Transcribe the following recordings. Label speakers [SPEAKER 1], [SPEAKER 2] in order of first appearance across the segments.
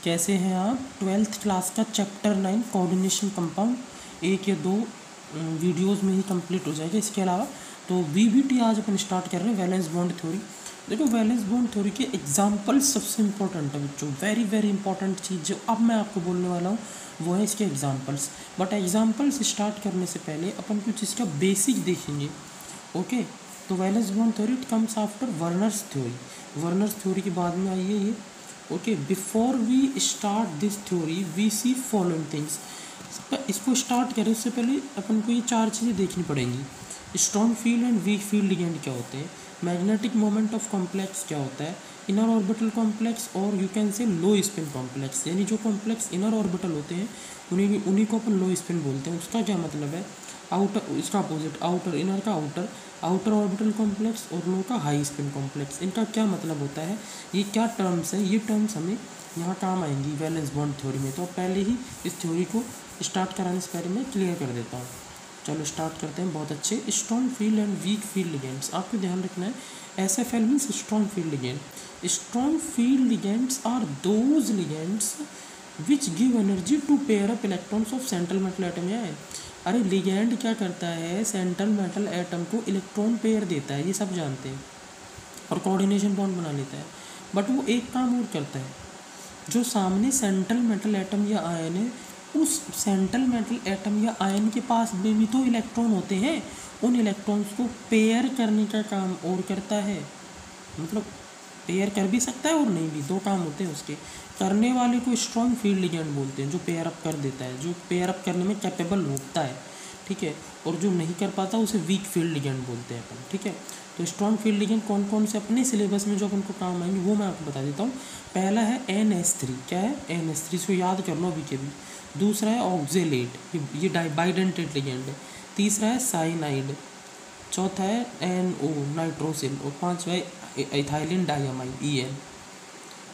[SPEAKER 1] कैसे हैं आप? 12th क्लास का चैप्टर 9 कोऑर्डिनेशन कंपाउंड 1 या 2 वीडियोस में ही कंप्लीट हो जाएगा। इसके अलावा तो वीबीटी आज अपन स्टार्ट कर रहे हैं वैलेंस बॉन्ड थ्योरी। देखो वैलेंस बॉन्ड थ्योरी के एग्जाम्पल्स सबसे इंपॉर्टेंट है बच्चों, वेरी वेरी इंपॉर्टेंट चीज़ जो अब मैं आपको बोलने वाला हूँ वो है इसके एग्जाम्पल्स। बट एग्जाम्पल्स स्टार्ट करने से पहले अपन कुछ इसका बेसिक देखेंगे। ओके, तो valence bond theory it comes after Werner's theory. Werner's theory के बाद में आई है ये। Okay, before we start this theory we see following things. इसको स्टार्ट करें उससे पहले अपन को ये 4 चीज़ें देखनी पड़ेंगी। Strong field and weak field ligand क्या होते हैं, मैग्नेटिक मोमेंट ऑफ कॉम्प्लेक्स क्या होता है, इनर ऑर्बिटल कॉम्प्लेक्स और you can say low spin complex, यानी जो कॉम्प्लेक्स इनर ऑर्बिटल होते हैं उन्हीं को अपन लो स्पिन बोलते हैं। उसका क्या मतलब है, आउटर, इसका अपोजिट आउटर, इनर का आउटर ऑर्बिटल कॉम्प्लेक्स और लो का हाई स्पिन कॉम्प्लेक्स। इनका क्या मतलब होता है, ये क्या टर्म्स हैं, ये टर्म्स हमें यहाँ काम आएंगी वैलेंस बॉन्ड थ्योरी में। तो पहले ही इस थ्योरी को स्टार्ट कराने से पहले मैं क्लियर कर देता हूँ। चलो स्टार्ट करते हैं। बहुत अच्छे। Strong field and weak field ligands, आपको ध्यान रखना है। SFL means strong field ligand. Strong field ligands are those ligands which give energy to pair up electrons of central metal atom. या अरे लिगेंड क्या करता है, सेंट्रल मेटल एटम को इलेक्ट्रॉन पेयर देता है, ये सब जानते हैं, और कोऑर्डिनेशन बॉन्ड बना लेता है। बट वो एक काम और करता है, जो सामने सेंट्रल मेटल एटम या आयन है उस सेंट्रल मेटल एटम या आयन के पास में भी तो इलेक्ट्रॉन होते हैं, उन इलेक्ट्रॉन्स को पेयर करने का काम और करता है। मतलब पेयर कर भी सकता है और नहीं भी, 2 काम होते हैं उसके। करने वाले को स्ट्रॉन्ग फील्ड लिगेंड बोलते हैं, जो पेयर अप कर देता है, जो पेयर अप करने में कैपेबल होता है, ठीक है। और जो नहीं कर पाता उसे वीक फील्ड लिगेंड बोलते हैं अपन, ठीक है। तो स्ट्रॉन्ग फील्ड लिगेंड कौन कौन से अपने सिलेबस में जो अपन को काम आएंगे वो मैं आपको बता देता हूँ। पहला है NH3। क्या है? NH3, इसको याद कर लो अभी के भी। दूसरा है ऑक्जेलेट, ये बाइडेंटेट लिगेंड है। तीसरा है साइनाइड। चौथा है NO नाइट्रोसिल। और 5वां है इथाइलिन डायमाइन EN,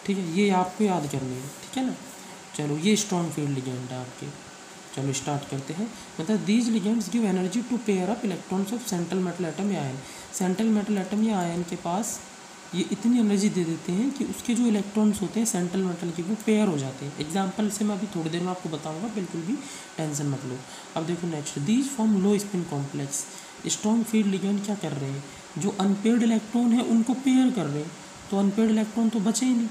[SPEAKER 1] ठीक है। ये आपको याद करनी है, ठीक है ना। चलो ये स्ट्रॉन्ग फील्ड लिगेंड है आपके। चलो स्टार्ट करते हैं। मतलब these ligands give energy to pair up electrons of central metal atom या आयन। सेंट्रल मेटल एटम या आयन के पास ये इतनी एनर्जी दे देते हैं कि उसके जो इलेक्ट्रॉन्स होते हैं सेंट्रल मेटल के वो पेयर हो जाते हैं। एग्जाम्पल से मैं अभी थोड़ी देर में आपको बताऊंगा, बिल्कुल भी टेंशन मत लो। अब देखो next, these form low spin complex. Strong field ligand क्या कर रहे हैं, जो अनपेयर्ड इलेक्ट्रॉन है उनको पेयर कर रहे हैं, तो अनपेयर्ड इलेक्ट्रॉन तो बचे ही नहीं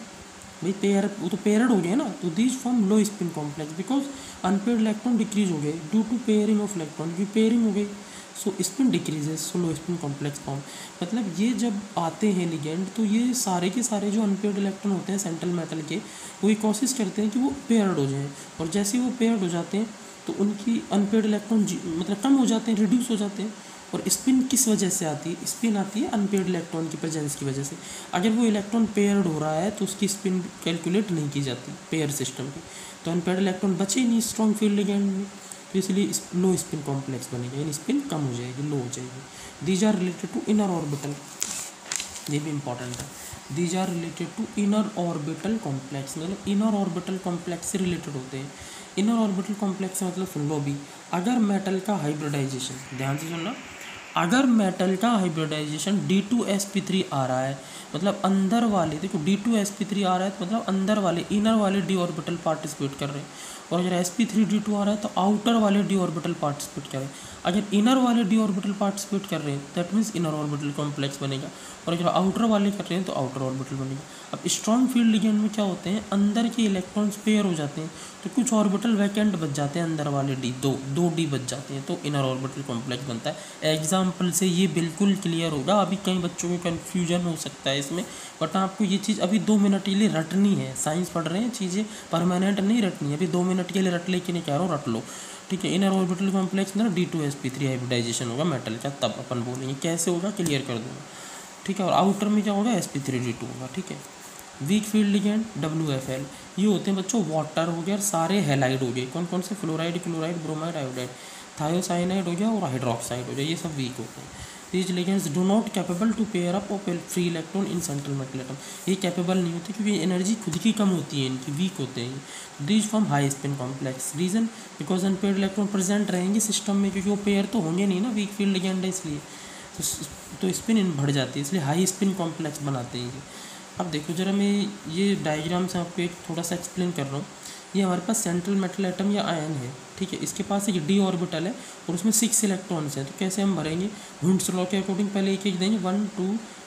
[SPEAKER 1] भाई, पेयर वो तो पेयर्ड हो गए ना। तो these form low spin complex because unpaired electron decrease हो गए due to pairing of electron, की पेयरिंग हो गई, so spin decreases, so low spin complex form. मतलब ये जब आते हैं लिगेंड तो ये सारे के सारे जो अनपेयर्ड इलेक्ट्रॉन होते हैं सेंट्रल मेटल के, वो ये कोशिश करते हैं कि वो पेयर्ड हो जाएं, और जैसे ही वो पेयर्ड हो जाते हैं तो उनकी अनपेयर्ड इलेक्ट्रॉन मतलब कम हो जाते हैं, रिड्यूस हो जाते हैं। और स्पिन किस वजह से आती है, स्पिन आती है अनपेयर्ड इलेक्ट्रॉन की प्रेजेंस की वजह से। अगर वो इलेक्ट्रॉन पेयर्ड हो रहा है तो उसकी स्पिन कैलकुलेट नहीं की जाती पेयर सिस्टम की, तो अनपेयर्ड इलेक्ट्रॉन बचे ही नहीं स्ट्रॉन्ग फील्ड लिगेंड में, तो इसलिए लो स्पिन कॉम्प्लेक्स बनेगा, यानी स्पिन कम हो जाएगी, लो हो जाएगी। These are related to inner orbital, ये भी इंपॉर्टेंट है। These are related to inner orbital complex, मतलब इनर ऑर्बिटल कॉम्प्लेक्स से रिलेटेड होते हैं। इनर ऑर्बिटल कॉम्प्लेक्स मतलब सुन लो अभी, अगर मेटल का हाइब्रिडाइजेशन, ध्यान से सुनना, अगर मेटल का हाइब्रिडाइजेशन D2sp3 आ रहा है, मतलब अंदर वाले, देखो D2sp3 आ रहा है तो मतलब अंदर वाले, इनर वाले d ऑर्बिटल पार्टिसिपेट कर रहे हैं, और अगर sp3d2 आ रहा है तो आउटर वाले d ऑर्बिटल पार्टिसिपेट कर रहे हैं। अगर इनर वाले d ऑर्बिटल पार्टिसिपेट कर रहे हैं that means inner orbital complex बनेगा, और अगर आउटर वाले कर रहे हैं तो आउटर ऑर्बिटल बनेगा। अब स्ट्रॉन्ग फील्ड लिगेंड में क्या होते हैं, अंदर के इलेक्ट्रॉन्स पेयर हो जाते हैं, तो कुछ ऑर्बिटल वैकेंट बच जाते हैं, अंदर वाले दो डी बच जाते हैं, तो इनर ऑर्बिटल कॉम्प्लेक्स बनता है। एग्जाम्पल से ये बिल्कुल क्लियर होगा। अभी कई बच्चों को कन्फ्यूजन हो सकता है इसमें, बट आपको ये चीज़ अभी 2 मिनट के लिए रटनी है। साइंस पढ़ रहे हैं, चीज़ें परमानेंट नहीं रटनी है, अभी 2 मिनट के लिए रट ले कि नहीं कह रहा हूँ, रट लो, ठीक है। इनर ऑर्बिटल कॉम्प्लेक्स में D2sp3 हाइब्रिडाइजेशन होगा मेटल का, तब अपन बोलेंगे कैसे होगा, क्लियर कर दूँगा, ठीक है। और आउटर में क्या होगा, sp3d2 होगा, ठीक है। वीक फील्ड लिगेंड WFL, ये होते हैं बच्चों वाटर हो गया, सारे हेलाइड हो गए, कौन कौन से, fluoride, chloride, bromide, iodide, thiocyanide हो गया और हाइड्रोक्साइड हो गया, ये सब वीक होते हैं। These ligands do not capable to pair up of free electron in central metal atom, ये कैपेबल नहीं होते क्योंकि एनर्जी खुद की कम होती है इनकी, वीक होते हैं। These form high spin complex, reason because unpaired electron present रहेंगे सिस्टम में, क्योंकि वो पेयर तो होंगे नहीं ना, वीक फील्ड लिगेंड है इसलिए, तो स्पिन इन बढ़ जाती है, इसलिए हाई स्पिन कॉम्प्लेक्स बनाते हैं ये। अब देखो जरा, मैं ये डायग्राम से आपको एक थोड़ा सा एक्सप्लेन कर रहा हूँ। ये हमारे पास सेंट्रल मेटल एटम या आयन है, ठीक है। इसके पास एक डी ऑर्बिटल है और उसमें 6 इलेक्ट्रॉन्स हैं। तो कैसे हम भरेंगे, हुंड्स लॉ के अकॉर्डिंग पहले एक एक देंगे, 1 2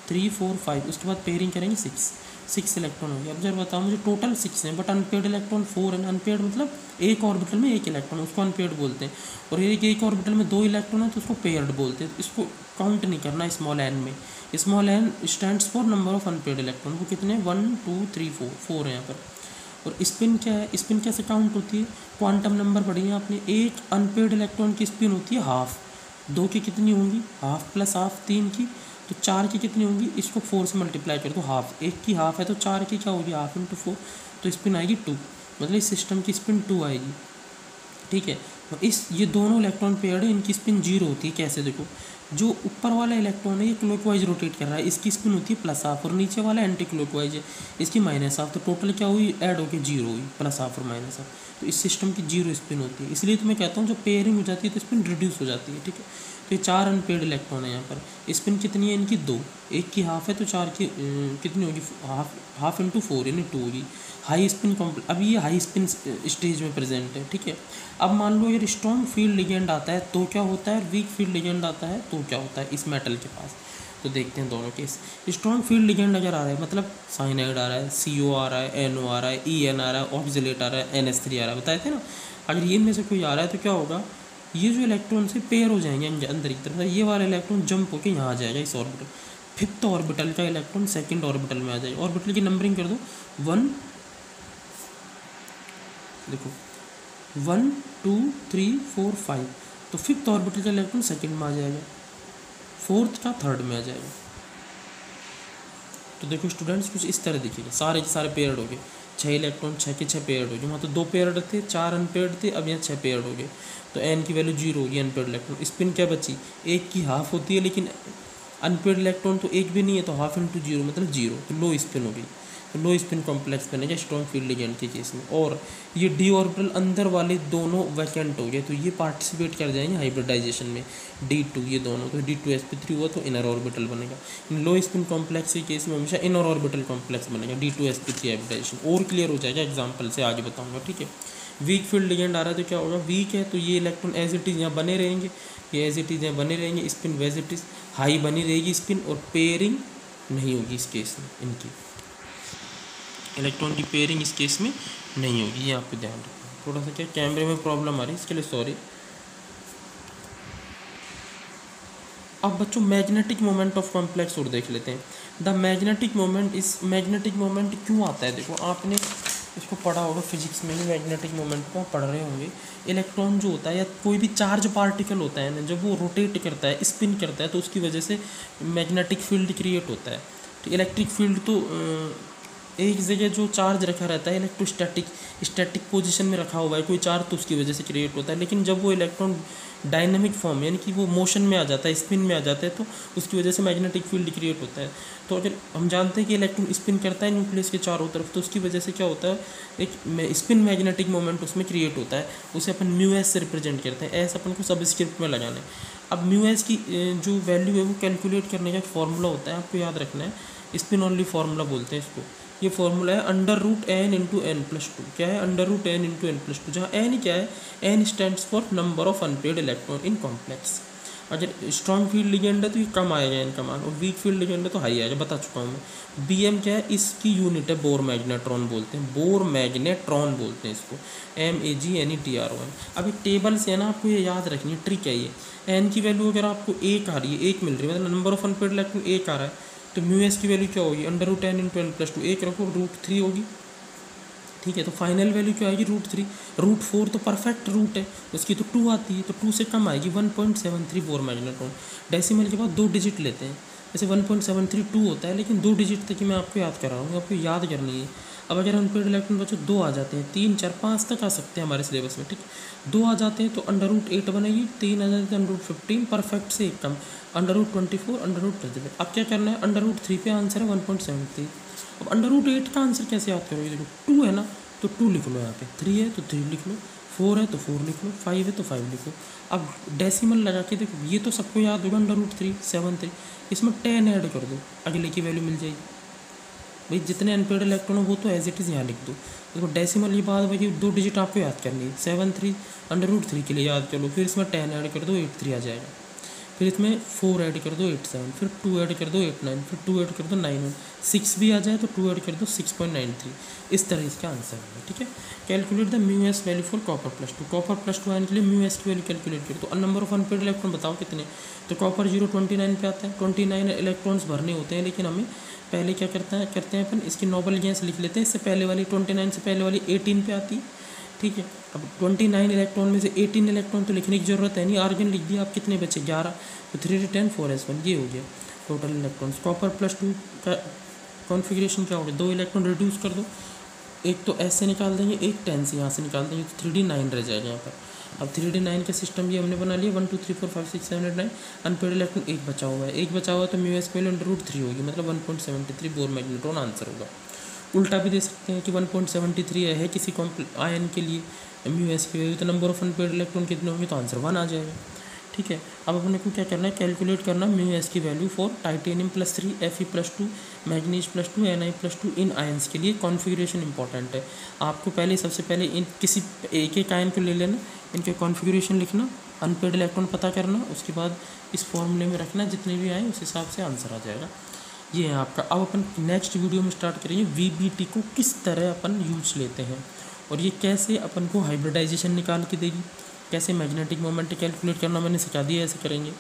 [SPEAKER 1] 3 4 5, उसके बाद पेयरिंग करेंगे, 6 इलेक्ट्रॉन हो गया। अब जरा बताओ, मुझे टोटल 6 हैं बट अनपेड इलेक्ट्रॉन 4 है। अनपेड मतलब एक ऑर्बिटल में एक इलेक्ट्रॉन, उसको अनपेड बोलते हैं। और एक ऑर्बिटल में 2 इलेक्ट्रॉन है तो उसको पेयर्ड बोलते हैं। तो इसको काउंट नहीं करना स्मॉल एन में। Small n stands for number of unpaired electron. वो कितने, 1 2 3 4 है यहाँ पर। और स्पिन क्या है, स्पिन कैसे काउंट होती है, क्वांटम नंबर पढ़ी है आपने। एक अनपेड इलेक्ट्रॉन की स्पिन होती है हाफ, 2 की कितनी होंगी, हाफ प्लस हाफ 3 की, तो 4 की कितनी होंगी, इसको 4 से मल्टीप्लाई कर दो, हाफ, 1 की हाफ है तो 4 की क्या होगी, हाफ इंटू 4, तो स्पिन आएगी 2, मतलब इस सिस्टम की स्पिन 2 आएगी, ठीक है। तो ये दोनों इलेक्ट्रॉन पेयर्ड है, इनकी स्पिन 0 होती है। कैसे, देखो जो ऊपर वाला इलेक्ट्रॉन है ये क्लॉकवाइज रोटेट कर रहा है, इसकी स्पिन होती है प्लस हाफ, और नीचे वाला एंटी क्लॉकवाइज है, इसकी माइनस हाफ। तो टोटल क्या हुई, ऐड होकर 0 हुई, प्लस हाफ और माइनस हाफ। तो इस सिस्टम की 0 स्पिन होती है। इसलिए तो मैं कहता हूँ जब पेयरिंग हो जाती है तो स्पिन रिड्यूस हो जाती है, ठीक है। तो ये 4 अनपेड इलेक्ट्रॉन है यहाँ पर। स्पिन कितनी है इनकी, 2, 1 की हाफ है तो 4 की कितनी होगी, हाफ इंटू 4 यानी 2 होगी। हाई स्पिन अभी ये हाई स्पिन स्टेज में प्रेजेंट है, ठीक है। अब मान लो अगर स्ट्रॉन्ग फील्ड लिगेंड आता है तो क्या होता है, वीक फील्ड लिगेंड आता है तो क्या होता है इस मेटल के पास। तो देखते हैं दोनों केस। स्ट्रॉन्ग फील्ड लिगेंड अगर आ रहा है, मतलब साइनाइड आ रहा है, CO आ रहा है, NO आ रहा है, EN आ रहा है, ऑक्सिलेट आ रहा है, NH3 आ रहा है, बताए थे ना। अगर ये इनमें से कोई आ रहा है तो क्या होगा, ये जो इलेक्ट्रॉन से पेयर हो जाएंगे अंदर की तरफ, ये वाला इलेक्ट्रॉन जंप होकर यहाँ आ जाएगा इस ऑर्बिटल, 5th ऑर्बिटल का इलेक्ट्रॉन 2nd ऑर्बिटल में आ जाएगा। ऑर्बिटल की नंबरिंग कर दो, 1, देखो 1 2 3 4 5, तो 5th ऑर्बिटल का इलेक्ट्रॉन 2nd में आ जाएगा, 4th का 3rd में आ जाएगा। तो देखो स्टूडेंट्स कुछ इस तरह दिखेगा, सारे के सारे पेयर्ड हो गए, 6 इलेक्ट्रॉन 6 के 6 पेयर्ड हो गए। वहाँ तो 2 पेयर्ड थे, 4 अनपेयर्ड थे, अब यहाँ 6 पेयर्ड हो गए। तो n की वैल्यू 0 होगी अनपेयर्ड इलेक्ट्रॉन। स्पिन क्या बची, 1 की हाफ होती है, लेकिन अनपेयर्ड इलेक्ट्रॉन तो 1 भी नहीं है, तो हाफ इंटू 0 मतलब 0, तो लो स्पिन हो गई। तो लो स्पिन कॉम्प्लेक्स बनेगा स्ट्रॉन्ग फील्ड लिगेंड के केस में। और ये डी ऑर्बिटल अंदर वाले दोनों वैकेंट हो गए, तो ये पार्टिसिपेट कर जाएंगे हाइब्रिडाइजेशन में, D2 ये दोनों, तो D2sp3 हुआ तो इनर ऑर्बिटल बनेगा। इन लो स्पिन कॉम्प्लेक्स के केस में हमेशा इनर ऑर्बिटल कॉम्प्लेक्स बनेगा, D2sp3 हाइब्रिडाइजेशन। और क्लियर हो जाएगा, एग्जाम्पल से आगे बताऊँगा, ठीक है। वीक फील्ड लिगेंड आ रहा है तो क्या होगा, वीक है तो ये इलेक्ट्रॉन एज इट इज़ यहाँ बने रहेंगे, ये एज इट इज़ यहाँ बने रहेंगे, spin whereas it is high बनी रहेगी स्पिन, और पेयरिंग नहीं होगी इस केस में, इनकी इलेक्ट्रॉन की पेयरिंग इस केस में नहीं होगी, ये आपको ध्यान रखना। थोड़ा सा क्या कैमरे में प्रॉब्लम आ रही है, इसके लिए सॉरी। अब बच्चों मैग्नेटिक मोमेंट ऑफ कॉम्प्लेक्स और देख लेते हैं। द मैग्नेटिक मोमेंट, इस मैग्नेटिक मोमेंट क्यों आता है, देखो आपने इसको पढ़ा होगा फिजिक्स में ही, मैग्नेटिक मोमेंट को पढ़ रहे होंगे। इलेक्ट्रॉन जो होता है या कोई भी चार्ज पार्टिकल होता है ना, जब वो रोटेट करता है, स्पिन करता है, तो उसकी वजह से मैग्नेटिक फील्ड क्रिएट होता है। तो इलेक्ट्रिक फील्ड तो एक जगह जो चार्ज रखा रहता है, स्टैटिक पोजीशन में रखा हुआ है कोई चार्ज, तो उसकी वजह से क्रिएट होता है। लेकिन जब वो इलेक्ट्रॉन डायनामिक फॉर्म यानी कि वो मोशन में आ जाता है, स्पिन में आ जाता है, तो उसकी वजह से मैग्नेटिक फील्ड क्रिएट होता है। तो अगर हम जानते हैं कि इलेक्ट्रॉन स्पिन करता है न्यूक्लियस के चारों तरफ, तो उसकी वजह से क्या होता है, एक स्पिन मैग्नेटिक मोमेंट उसमें क्रिएट होता है, उसे अपन μs से रिप्रेजेंट करते हैं। एस अपन को सबस्क्रिप्ट में लगाना है। अब μs की जो वैल्यू है वो कैलकुलेट करने का एक फॉर्मूला होता है, आपको याद रखना है, स्पिन ओनली फार्मूला बोलते हैं इसको। ये फॉर्मूला है √n × n+2। क्या है, √n × n+2, जहाँ n क्या है, n stands for number of unpaired electron in complex. अगर स्ट्रॉन्ग फील्ड लिगेंड है तो ये कम आएगा n का मान, और वीक फील्ड लिगेंड है तो हाई आएगा, बता चुका हूँ मैं। Bm क्या है, इसकी यूनिट है बोर मैग्नेट्रॉन बोलते हैं, बोर मैग्नेट्रॉन बोलते हैं इसको, MAGNETRON। अब ये टेबल से है ना, आपको ये याद रखनी है, ट्रिक है ये। n की वैल्यू अगर आपको 1 आ रही है, 1 मिल रही है, मतलब नंबर ऑफ अनपेयर्ड इलेक्ट्रॉन 1 आ रहा है, तो μs की वैल्यू क्या होगी, √n × n+2, 1 रखो, √3 होगी, ठीक है। तो फाइनल वैल्यू क्या आएगी, √3। √4 तो परफेक्ट रूट है, उसकी तो 2 आती है, तो 2 से कम आएगी, 1.73 बोर मैग्नेट्रॉन। डेसिमल के बाद 2 डिजिट लेते हैं, जैसे 1.732 होता है, लेकिन 2 डिजिट तक ही मैं आपको याद कर रहा हूँ, आपको याद करनी है। अब अगर अनपेयर्ड इलेक्ट्रॉन बच्चों 2 आ जाते हैं, 3 4 5 तक आ सकते हैं हमारे सिलेबस में, ठीक। 2 आ जाते हैं तो √8 बनेगी, 3 आ जाते हैं √15, परफेक्ट से एक कम, √24, √10। अब क्या करना है, √3 पे आंसर है 1.73। अब √8 का आंसर कैसे याद करोगे, देखो 2 है ना, तो 2 लिख लो यहाँ पे, 3 है तो 3 लिख लो, 4 है तो 4 लिख लो, 5 है तो 5 लिख लो। अब डेसिमल लगा के देखो, ये तो सबको याद होगा, √3 73, इसमें 10 ऐड कर दो, अगले की वैल्यू मिल जाएगी। भाई जितने अनपेड इलेक्ट्रॉन हो वो तो एज इट इज़ यहाँ लिख दो। देखो डेसिमल ये बात भाई 2 डिजिट आपको याद करनी है, 7/3 के लिए याद कर लो, फिर इसमें 10 ऐड कर दो 83 आ जाएगा, फिर इसमें 4 ऐड कर दो 87, फिर 2 ऐड कर दो 89, फिर 2 ऐड कर दो 91, 6 भी आ जाए तो 2 ऐड कर दो 6.93। इस तरह इसका आंसर है, ठीक है। Calculate the mu S value for copper +2। Copper +2 आने के लिए म्यू एस की वैल्यू कैलकुलेट करो। तो नंबर ऑफ अनपेड इलेक्ट्रॉन बताओ कितने, तो कॉपर 0.29 पे आता है, 29 इलेक्ट्रॉन्स भरने होते हैं, लेकिन हमें पहले क्या करते हैं अपन इसकी नोबल गैस लिख लेते हैं। इससे पहले वाली 29 से पहले वाली 18 पे आती, ठीक है। अब 29 इलेक्ट्रॉन में से 18 इलेक्ट्रॉन तो लिखने की जरूरत है नहीं, आर्गन लिख दिया। आप कितने बचे 11, तो 3 10 4s1 ये हो गया टोटल इलेक्ट्रॉन्स। कॉपर +2 का कॉन्फ़िगरेशन क्या हो गया, 2 इलेक्ट्रॉन रिड्यूस कर दो, एक तो एस से निकाल देंगे, एक 10 से यहाँ से निकाल देंगे, तो 3d9 रह जाएगा यहाँ पर। अब 3d9 का सिस्टम ये हमने बना लिया, 1 2 3 4 5 6 7 8 9 अनपेड इलेक्ट्रॉन एक बचा हुआ है, एक बचा हुआ तो म्यू एस की वैल्यू √3 होगी, मतलब 1.73 बोर मैग्नेट्रॉन आंसर होगा। उल्टा भी दे सकते हैं कि 1.73 है किसी आयन के लिए म्यू एस की वैल्यू, तो नंबर ऑफ अनपेड इलेक्ट्रॉन कितने होंगे, तो आंसर 1 आ जाएगा, ठीक है। अब अपने को क्या करना है, कैलकुलेट करना म्यू एस की value for titanium +3, Fe +2, manganese +2, Ni +2 in ions के लिए। कॉन्फ़िगरेशन इंपॉर्टेंट है, आपको पहले सबसे पहले इन किसी एक आयन को ले लेना, इनके कॉन्फ़िगरेशन लिखना, अनपेड इलेक्ट्रॉन पता करना, उसके बाद इस फॉर्मूले में रखना, जितने भी आए उस हिसाब से आंसर आ जाएगा। ये है आपका। अब अपन नेक्स्ट वीडियो में स्टार्ट करेंगे VBT को किस तरह अपन यूज लेते हैं, और ये कैसे अपन को हाइब्रिडाइजेशन निकाल के देगी, कैसे मैग्नेटिक मोमेंट कैलकुलेट करना मैंने सिखा दिया, ऐसे करेंगे।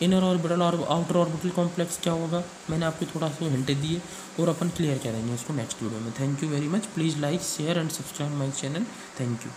[SPEAKER 1] इनर ऑर्बिटल और आउटर ऑर्बिटल कॉम्प्लेक्स क्या होगा मैंने आपको थोड़ा सा हिंट दिए, और अपन क्लियर करेंगे उसको नेक्स्ट वीडियो में। Thank you very much, please like share and subscribe my channel, thank you.